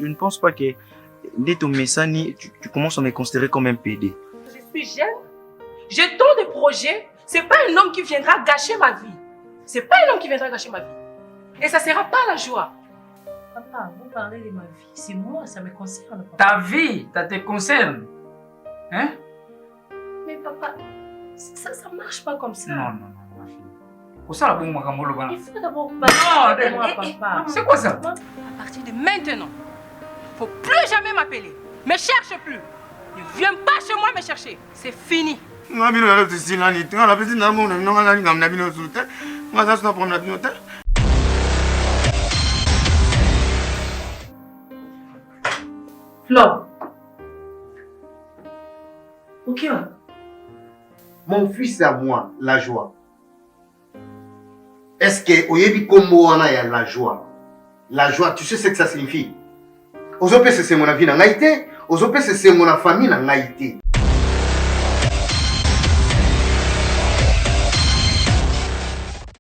je ne pense pas que dès ton message, tu commences à me considérer comme un PD. Je suis jeune, j'ai tant de projets. C'est pas un homme qui viendra gâcher ma vie. C'est pas un homme qui viendra gâcher ma vie. Et ça sera pas la joie. Papa, vous parlez de ma vie. C'est moi, ça me concerne. Papa. Ta vie, ça te concerne. Hein? Mais papa, ça marche pas comme ça. Non, ma fille. Il faut d'abord parler de moi, papa. C'est quoi ça? À partir de maintenant, faut plus jamais m'appeler. Me cherche plus. Ne viens pas chez moi me chercher. C'est fini. Flo. Ok. Mon fils à moi, la joie. Est-ce que Oyebi Kombo wana ya la joie? La joie, tu sais ce que ça signifie? Ozope c'est mon avis na ngaïté, ozope c'est mon famille na ngaïté.